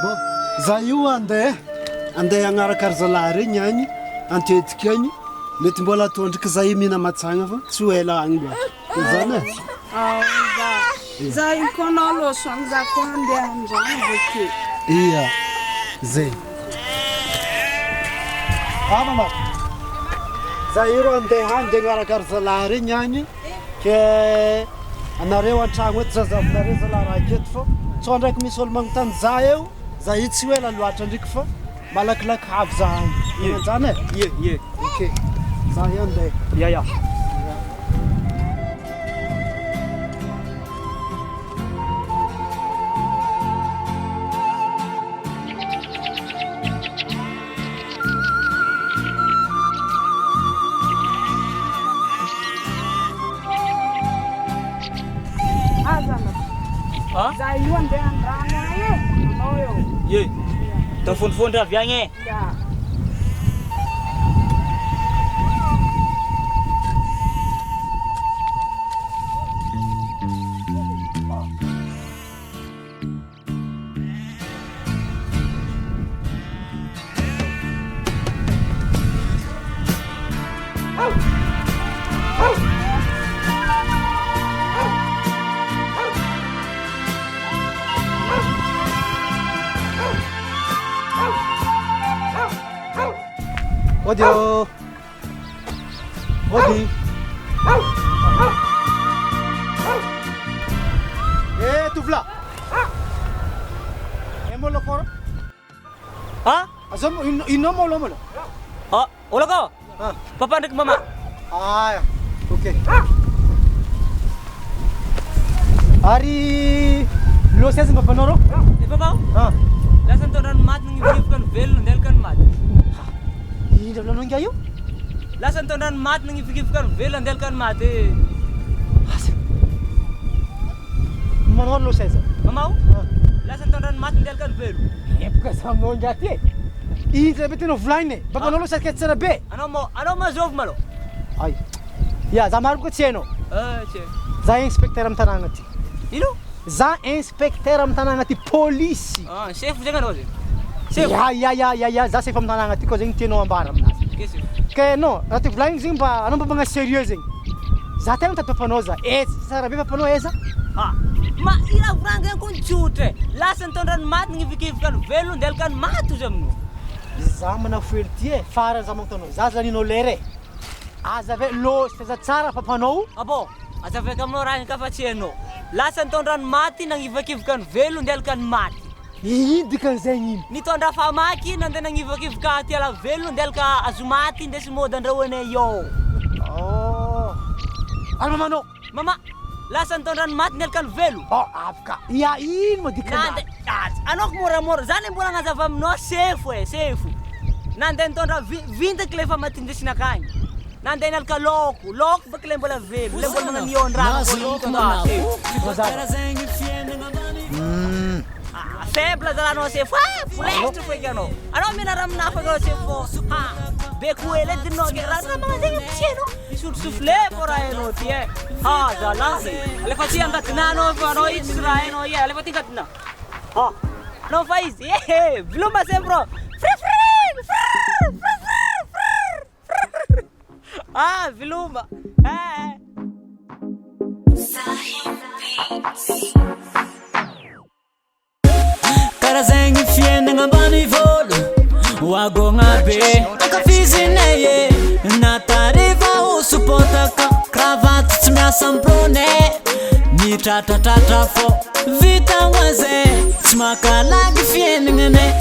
Bon, za io andeha agnaraka ry zalahy regny agny antetika agny mety mbola tondrika za io mihina matsagna fa tsy ho ela agny loatra zany za io koa loso agny za koa andeha andrano bakeo iya zay mama za io ro andeha agnaraka ry zalahy regny agny ke anareo an-tragno eto zazavinareo zalahy raha aketo fa tsao ndraiky misy olo magnotany za eo za io tsy ho ela loatra ndriky fa malakilaky avy za agny zany Ye. ok za io andeha Ya. za io andeha andrano anao eo Ye. Tao fonofony avy agny e. Odio. Odi. Tuvla. Emolo koro. Ha? Azam inomolo molo. Ola ko? Papa ndik mama. Ya. Oke. Ari lo ses papa noro? Papa? Lasan to ran mat ngi kan vel ndelkan mat. Ini dah nunggu ayo? Lasan to ran mat ngi kan vel ndelkan mat e. Mana lo ses? Mama? Lasan to ran mat ndelkan vel. Porque essa mão já tem. E você betendo offline, papa não sabe que será be. Ano mo zov malo. Ai. Ya, zamar ko tseno. Che. Za inspector am tanangati. Ino? Za inspector am tanangati police. Chef jangan hoje. Ya, za chef am tanangati ko zeng tino ambaram. Kesi. Que no, ati offline zimba, ano ba mga serious zeng. Za tem ta papanoza. Será be papano esa? Ma ila franga kon chute. Lasan to ran mat ngi kan vel ndelkan mat jamno. Za mana fuertie, fara za mongtono. Za nino lere. Aza ve lo stesa tsara papano. Abo, aza ve kam no ran ka facieno. Lasan to ran mati nang kan vel ndelkan mat. Hindi kan zengin. Ni to nda famaki nande nang ka ti ala vel ndelka azumati ndes modan rawane yo. Oh. Alma mano. Mama, lasan to ran mat ndelkan velu. Afka. Ya in mo dikana. Nande, anok mora zane mbola ngaza vam no sefu. Nande to ran 20 klefa matindes na kan. Nande nal ka loku bakle mbola velu. Lembol mga nion ra ko to da. Febla dala no sefu. Fulesto foi gano. Ano minaram na fa go sefu. Beku ele dino gerra na mga ding cheno. Soufflé por aí no tie. Jalasi. Ale fazia anda nano no Israel no ia. Ale fazia katna. No faz. Bluma sempre. Bluma. Cara zengi fiende ngambani volo. Wagonga be. Akafizine na taarifa usupotaka cravat tmiasamprone ni tata fo vita waze smakalagi fieningene